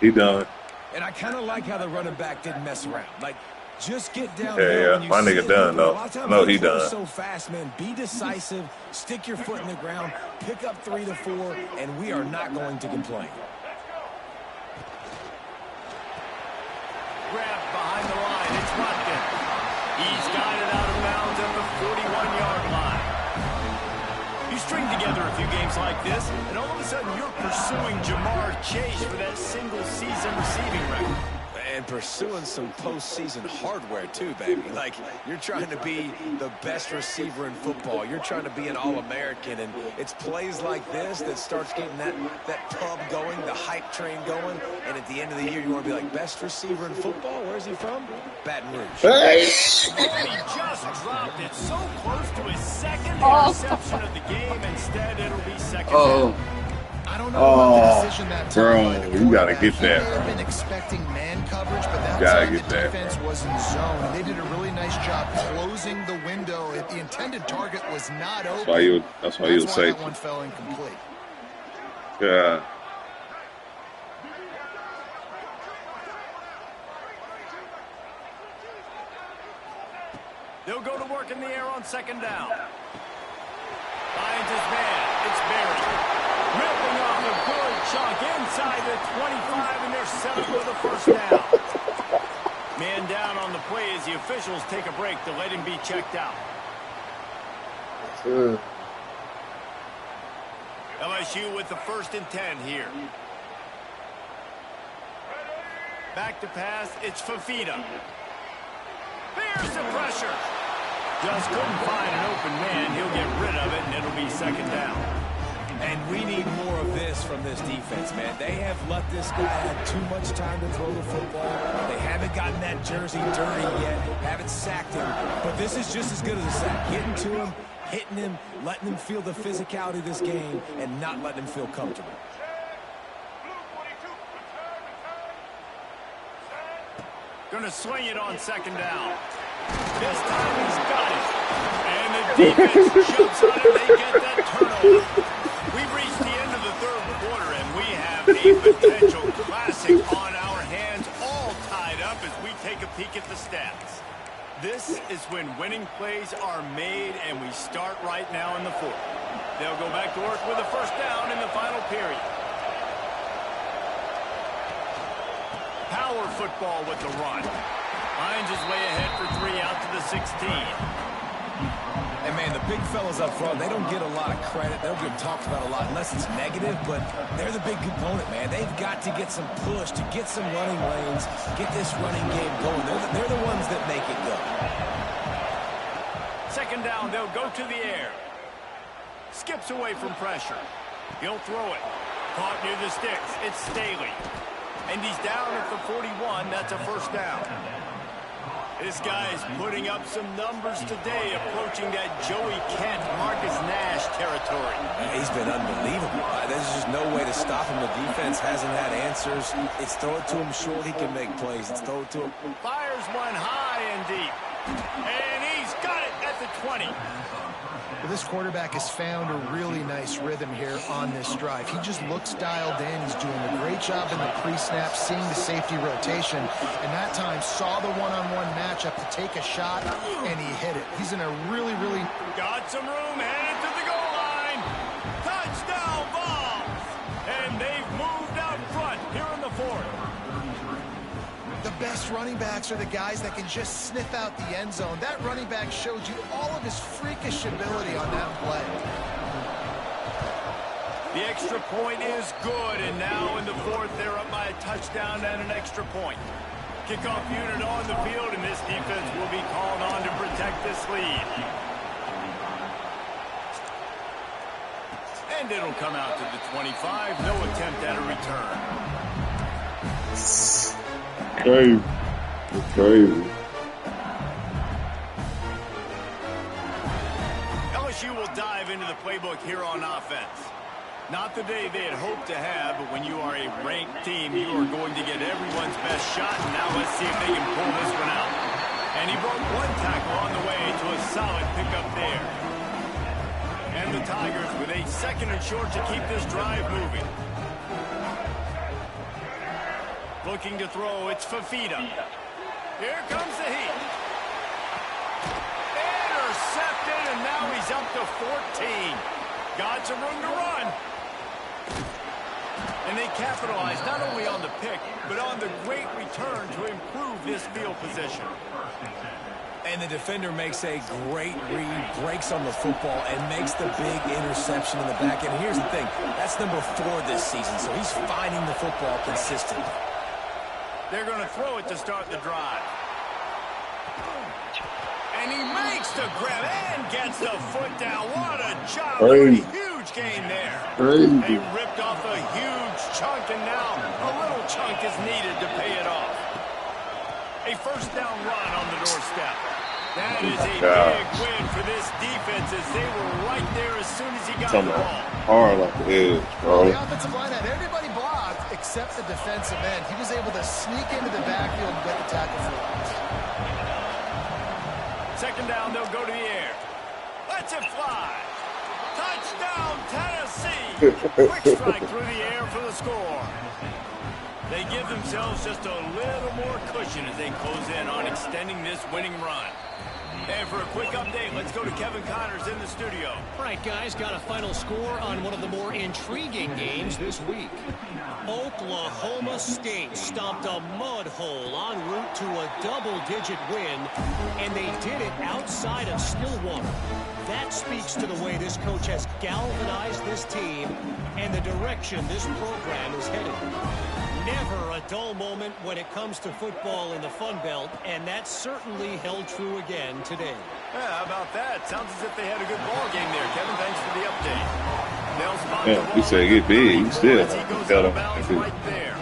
He done. And I kind of like how the running back didn't mess around. Like, just get down. Yeah, my nigga done, though. No, he done. So fast, man. Be decisive. Stick your foot in the ground. Pick up 3 to 4, and we are not going to complain. Grabbed behind the line. It's Wk10. He's got it out of bounds at the 41-yard line. You string together a few games like this, and all of a sudden you're pursuing Jamar Chase for that single-season receiving record. And pursuing some postseason hardware, too, baby. Like, you're trying to be the best receiver in football. You're trying to be an All-American, and it's plays like this that starts getting that pub going, the hype train going, and at the end of the year, you want to be like, best receiver in football? Where's he from? Baton Rouge. He just dropped it so close to his second interception of the game. Instead, it'll be second down. I don't know about the decision that time. Bro, you gotta get They that. may have been expecting man coverage, but that Gotta time get the that. defense was in zone. And they did a really nice job closing the window. If the intended target was not open, That's why you would say. that one fell incomplete. Yeah. They'll go to work in the air on second down. Finds his man. It's Barry. Ripping off a good chunk inside the 25, and they're set up with a first down. Man down on the play as the officials take a break to let him be checked out. LSU with the 1st and 10 here. Back to pass. It's Fafita. There's the pressure. Just couldn't find an open man. He'll get rid of it, and it'll be second down. And we need more of this from this defense, man. They have let this guy have too much time to throw the football. They haven't gotten that jersey dirty yet, haven't sacked him. But this is just as good as a sack. Getting to him, hitting him, letting him feel the physicality of this game, and not letting him feel comfortable. Gonna swing it on second down. This time he's got it. And the defense jumps on it. They get that turnover. We've reached the end of the 3rd quarter, and we have a potential classic on our hands, all tied up as we take a peek at the stats. This is when winning plays are made, and we start right now in the 4th. They'll go back to work with a first down in the final period. Power football with the run. Finds his way ahead for 3 out to the 16. And, man, the big fellas up front, they don't get a lot of credit. They don't get talked about a lot unless it's negative, but they're the big component, man. They've got to get some push, to get some running lanes, get this running game going. They're the ones that make it go. Second down, they'll go to the air. Skips away from pressure. He'll throw it. Caught near the sticks. It's Staley. And he's down at the 41. That's a first down. This guy is putting up some numbers today, approaching that Joey Kent, Marcus Nash territory. He's been unbelievable. There's just no way to stop him. The defense hasn't had answers. It's throw it to him short, he can make plays. It's throw it to him. Fires one high and deep. And he's got it at the 20. Well, this quarterback has found a really nice rhythm here on this drive. He just looks dialed in. He's doing a great job in the pre-snap, seeing the safety rotation, and that time saw the one-on-one matchup to take a shot, and he hit it. He's in a really got some room, headed to the goal line. Touchdown Vols! And they've moved out front here in the 4th. The best running backs are the guys that can just sniff out the end zone. That running back showed you all of his freakish ability on that play. The extra point is good, and now in the 4th, they're up by a touchdown and an extra point. Kickoff unit on the field, and this defense will be called on to protect this lead. And it'll come out to the 25. No attempt at a return. Crazy. It's crazy. LSU will dive into the playbook here on offense. Not the day they had hoped to have, but when you are a ranked team, you are going to get everyone's best shot. And now let's see if they can pull this one out. And he broke one tackle on the way to a solid pickup there. And the Tigers with a 2nd and short to keep this drive moving. Looking to throw, it's Fafita. Here comes the heat. Intercepted, and now he's up to 14. Got some room to run. And they capitalize not only on the pick, but on the great return to improve this field position. And the defender makes a great read, breaks on the football, and makes the big interception in the back end. Here's the thing, that's number 4 this season, so he's finding the football consistently. They're going to throw it to start the drive. And he makes the grab and gets the foot down. What a job. What a huge gain there. They ripped off a huge chunk, and now a little chunk is needed to pay it off. A first down run on the doorstep. That is a big win for this defense as they were right there as soon as he got the ball. Hard off the edge, bro. The offensive line had everybody blocked except the defensive end. He was able to sneak into the backfield and get the tackle for loss. 2nd down, they'll go to the air. Lets it fly. Touchdown, Tennessee. Quick strike through the air for the score. They give themselves just a little more cushion as they close in on extending this winning run. And for a quick update, let's go to Kevin Connors in the studio. All right, guys, got a final score on one of the more intriguing games this week. Oklahoma State stomped a mud hole en route to a double-digit win, and they did it outside of Stillwater. That speaks to the way this coach has galvanized this team and the direction this program is headed. Never a dull moment when it comes to football in the Fun Belt, and that certainly held true again today. Yeah, how about that? Sounds as if they had a good ball game there. Kevin, thanks for the update. They'll spot the ball. You say get big, you still got him right there.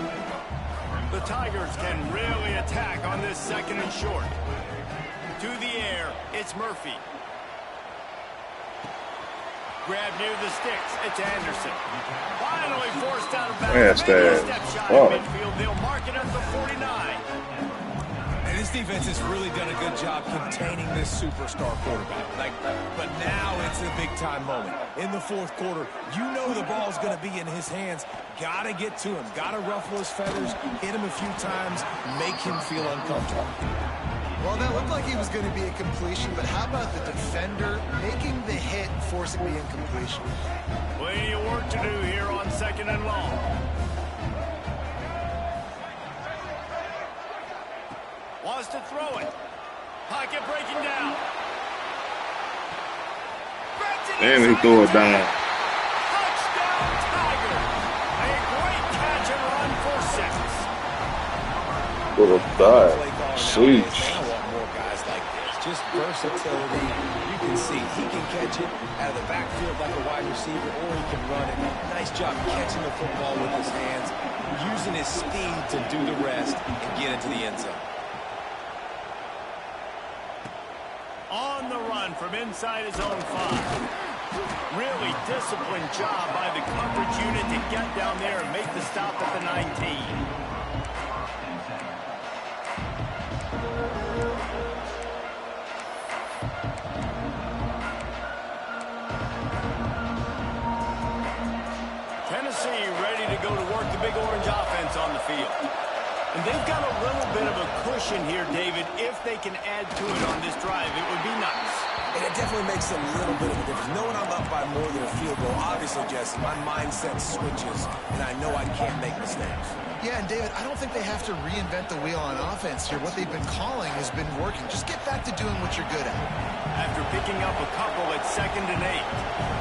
The Tigers can really attack on this 2nd and short. To the air, it's Murphy. Grab near the sticks. It's Anderson. Finally forced out of bounds. Maybe a step shy of midfield. They'll mark it at the 49. And this defense has really done a good job containing this superstar quarterback. But now it's a big-time moment. In the 4th quarter, you know the ball's going to be in his hands. Got to get to him. Got to ruffle his feathers, hit him a few times, make him feel uncomfortable. Well, that looked like he was going to be a completion, but how about the defender making the hit, forcing the incompletion? Plenty of work to do here on 2nd and long. Wants to throw it. Pocket breaking down. And he threw it down. Touchdown, Tiger. A great catch and run for 6. Would have died. Sheesh. Just versatility. You can see he can catch it out of the backfield like a wide receiver, or he can run it. Nice job catching the football with his hands, using his speed to do the rest and get into the end zone. On the run from inside his own 5. Really disciplined job by the coverage unit to get down there and make the stop at the 19. Tennessee ready to go to work the big orange offense on the field. And they've got a little bit of a cushion here, David. If they can add to it on this drive, it would be nice. And it definitely makes a little bit of a difference. Knowing I'm up by more than a field goal, obviously, Jesse, my mindset switches, and I know I can't make mistakes. Yeah, and David, I don't think they have to reinvent the wheel on offense here. What they've been calling has been working. Just get back to doing what you're good at. After picking up a couple at 2nd and 8.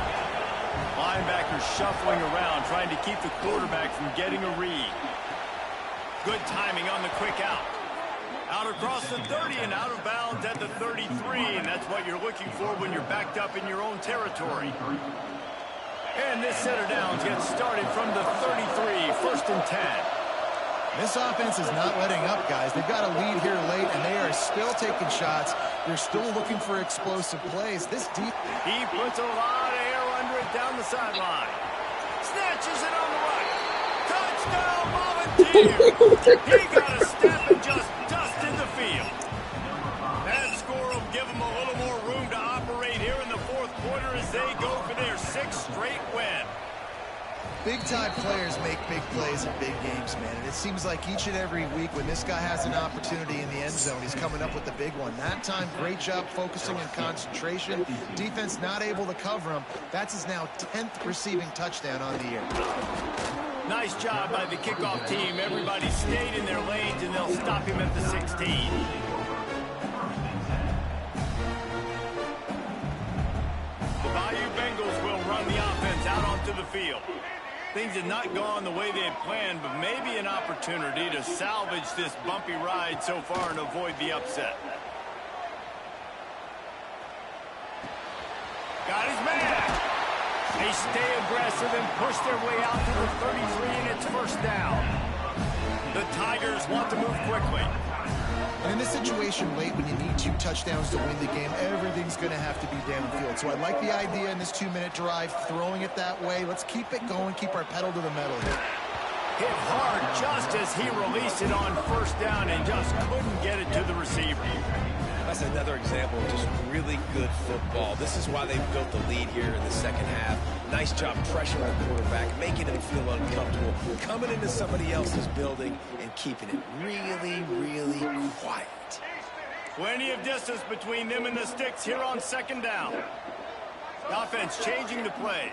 Linebackers shuffling around, trying to keep the quarterback from getting a read. Good timing on the quick out. Out across the 30 and out of bounds at the 33, and that's what you're looking for when you're backed up in your own territory. And this setter down gets started from the 33, 1st and 10. This offense is not letting up, guys. They've got a lead here late, and they are still taking shots. They're still looking for explosive plays. This deep. He puts a lot of air under it down the sideline. Snatches it on the right. Touchdown, Volunteers. He got a step and just dusted the field. That score will give them a little more room to operate here in the 4th quarter as they go for their 6th straight win. Big-time players make big plays in big games, man. And it seems like each and every week when this guy has an opportunity in the end zone, he's coming up with the big one. That time, great job focusing and concentration. Defense not able to cover him. That's his now 10th receiving touchdown on the year. Nice job by the kickoff team. Everybody stayed in their lanes, and they'll stop him at the 16. The Bayou Bengals will run the offense out onto the field. Things had not gone the way they had planned, but maybe an opportunity to salvage this bumpy ride so far and avoid the upset. Got his man. They stay aggressive and push their way out to the 33, and it's 1st down. The Tigers want to move quickly. And in this situation late, when you need 2 touchdowns to win the game, everything's going to have to be downfield. So I like the idea in this 2-minute drive, throwing it that way. Let's keep it going, keep our pedal to the metal here. Hit hard just as he released it on 1st down and just couldn't get it to the receiver. That's another example of just really good football. This is why they've built the lead here in the 2nd half. Nice job pressuring the quarterback, making him feel uncomfortable, coming into somebody else's building and keeping it really, really quiet. Plenty of distance between them and the sticks here on 2nd down. The offense changing the play.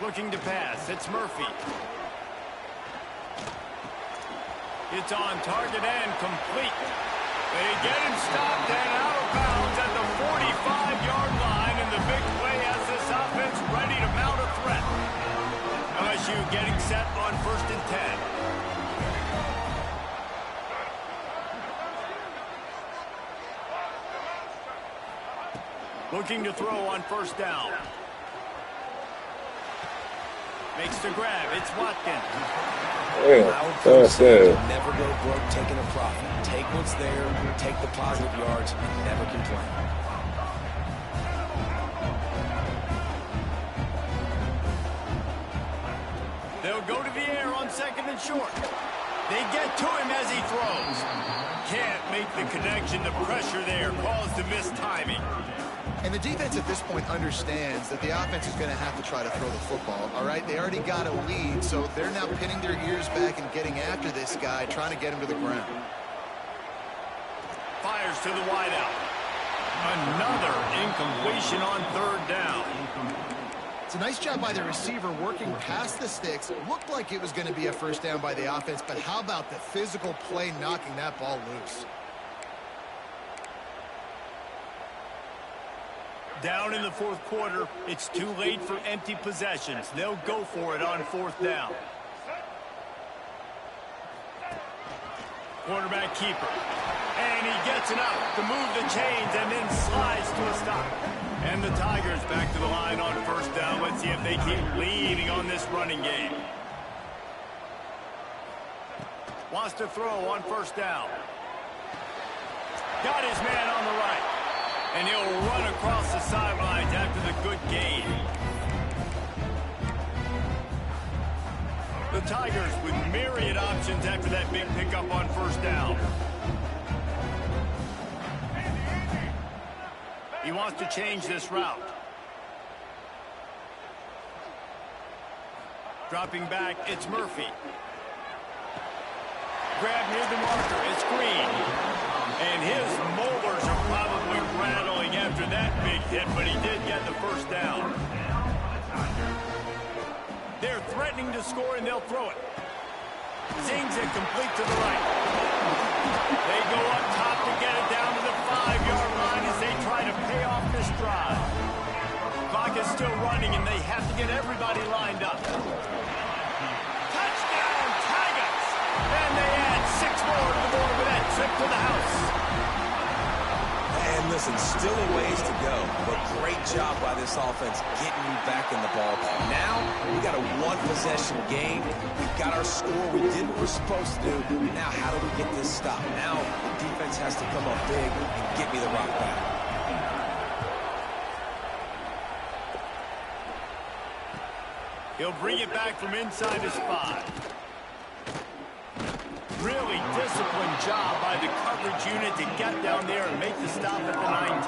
Looking to pass. It's Murphy. It's on target and complete. They get him stopped and out of bounds at the 45-yard line, and the big play has this offense ready to mount a threat. LSU getting set on 1st and 10. Looking to throw on 1st down. Makes the grab. It's Watkins. That's it. Never go broke taking a profit. Take what's there, take the positive yards, and never complain. They'll go to the air on 2nd and short. They get to him as he throws. Can't make the connection. The pressure there caused the missed timing. And the defense at this point understands that the offense is going to have to try to throw the football, all right? They already got a lead, so they're now pinning their ears back and getting after this guy, trying to get him to the ground. Fires to the wideout. Another incompletion on 3rd down. It's a nice job by the receiver working past the sticks. It looked like it was going to be a 1st down by the offense, but how about the physical play knocking that ball loose? Down in the 4th quarter, it's too late for empty possessions. They'll go for it on 4th down. Quarterback keeper. And he gets it out to move the chains and then slides to a stop. And the Tigers back to the line on 1st down. Let's see if they keep leading on this running game. Wants to throw on 1st down. Got his man on the right. And he'll run across the sidelines after the good gain. The Tigers with myriad options after that big pickup on 1st down. He wants to change this route. Dropping back, it's Murphy. Grab near the marker, it's Green. And his molars are probably rattling after that big hit, but he did get the 1st down. They're threatening to score, and they'll throw it. Zings it complete to the right. They go up top to get it down to the 5-yard line as they try to pay off this drive. Clock is still running, and they have to get everybody lined up. Touchdown, Tigers! And they add 6 more to the board with that trip to the house. And listen, still a ways to go, but great job by this offense getting you back in the ball. Now, we got a one-possession game. We've got our score. We did what we're supposed to do. Now, how do we get this stopped? Now, the defense has to come up big and get me the rock back. He'll bring it back from inside his 5. Really disciplined job by the coverage unit to get down there and make the stop at the 19.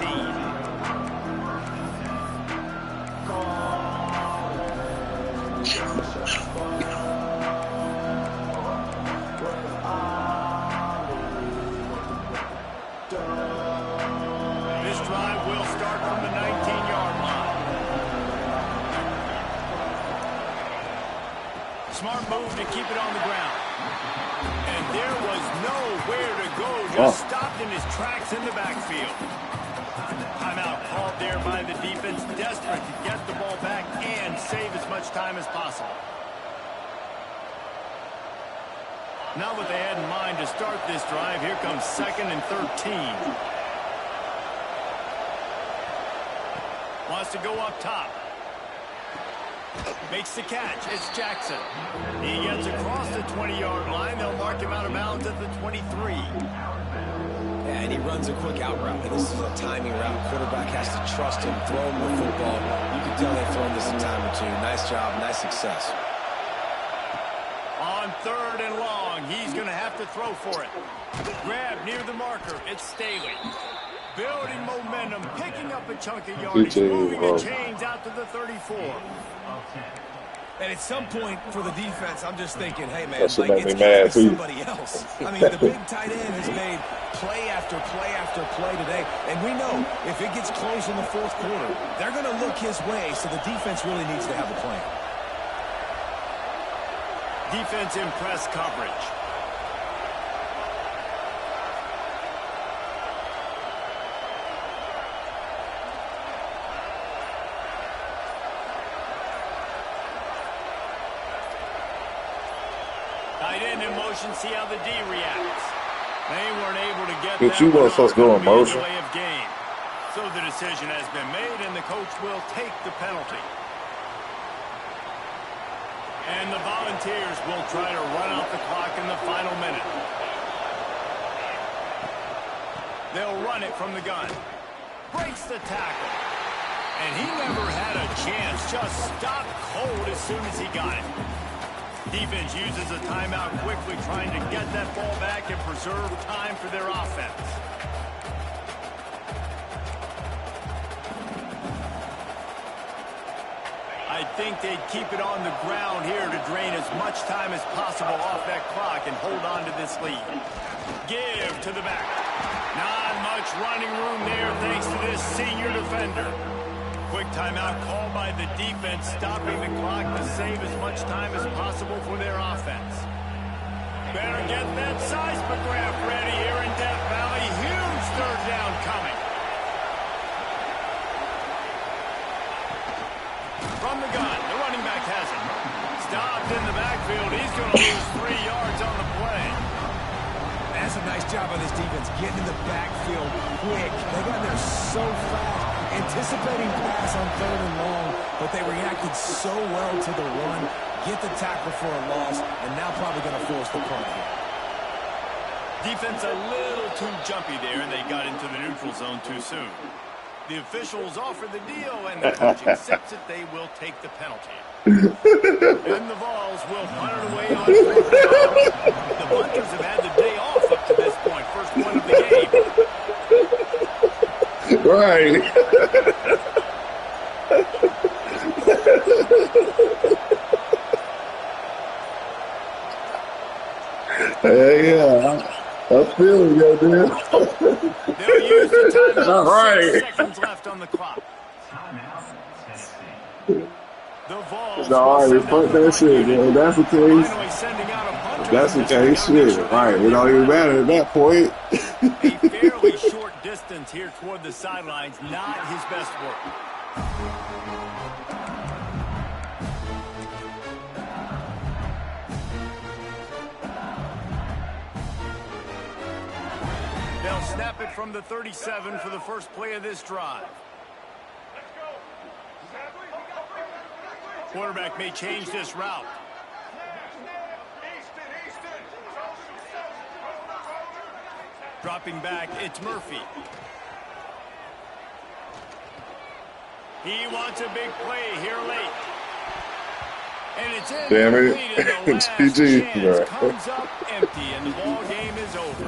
This drive will start from the 19-yard line. Smart move to keep it on the ground. And there was nowhere to go. Just stopped in his tracks in the backfield. Timeout called there by the defense, desperate to get the ball back and save as much time as possible. Now what they had in mind to start this drive, here comes 2nd and 13. Wants to go up top. Makes the catch. It's Jackson. He gets across the 20-yard line. They'll mark him out of bounds at the 23. Yeah, and he runs a quick out route. And this is a timing route. Quarterback has to trust him, throw him the football. You can tell they've thrown this a time or two. Nice job, nice success. On 3rd and long, he's going to have to throw for it. Grab near the marker. It's Staley. Building momentum, picking up a chunk of yardage, moving the chains out to the 34. And at some point for the defense, I'm just thinking, hey, man, That should like, make it's me mad, gotta be too. somebody else. I mean, the big tight end has made play after play after play today. And we know if it gets close in the 4th quarter, they're going to look his way, so the defense really needs to have a plan. Defense in press coverage. Tight end in motion, see how the D reacts. They weren't able to get that you one weren't supposed to go in off. motion. Way of game. So the decision has been made, and the coach will take the penalty. And the Volunteers will try to run out the clock in the final minute. They'll run it from the gun. Breaks the tackle. And he never had a chance. Just stopped cold as soon as he got it. Defense uses a timeout quickly, trying to get that ball back and preserve time for their offense. I think they'd keep it on the ground here to drain as much time as possible off that clock and hold on to this lead. Give to the back. Not much running room there thanks to this senior defender. Quick timeout called by the defense, stopping the clock to save as much time as possible for their offense. Better get that seismograph ready here in Death Valley. Huge 3rd down coming. From the gun, the running back has it. Stopped in the backfield. He's going to lose 3 yards on the play. That's a nice job by this defense, getting in the backfield quick. They got there so fast, anticipating pass on 3rd and long, but they reacted so well to the run, get the tackle for a loss, and now probably going to force the punt here. Defense a little too jumpy there, and they got into the neutral zone too soon. The officials offer the deal, and the coach accepts it. They will take the penalty. And the Vols will punt it away on 4th down. The Bunters have had the day off up to this point. First one of the game. Right. Yeah. I feel it, yo, dude. They'll use the timeout. All right. 6 seconds left on the clock. The Vols All right, fuck that shit, man. That's the case. finally sending out a punter. That's the case, shit. Right. It don't even matter at that point. A fairly short distance here toward the sidelines. Not his best work. They'll snap it from the 37 for the first play of this drive. Quarterback may change this route. Dropping back, it's Murphy. He wants a big play here late. And it's in. Damn it. It's PG. Comes up empty, and the ball game is over.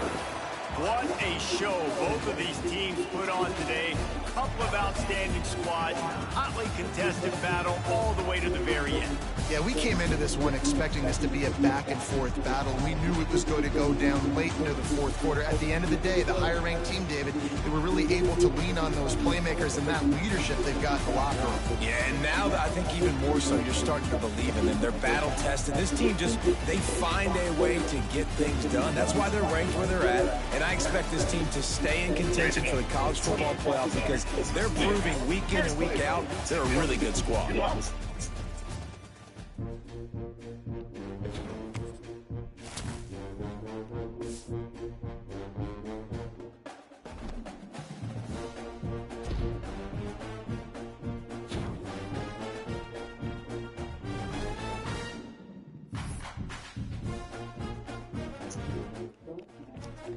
What a show both of these teams put on today. Couple of outstanding squads, hotly contested battle all the way to the very end. Yeah, we came into this one expecting this to be a back-and-forth battle. We knew it was going to go down late into the fourth quarter. At the end of the day, the higher-ranked team, David, they were really able to lean on those playmakers and that leadership they've got in the locker room. Yeah, and now I think even more so, you're starting to believe in them. They're battle-tested. This team they find a way to get things done. That's why they're ranked where they're at. And I expect this team to stay in contention for the college football playoffs because they're proving week in and week out they're a really good squad.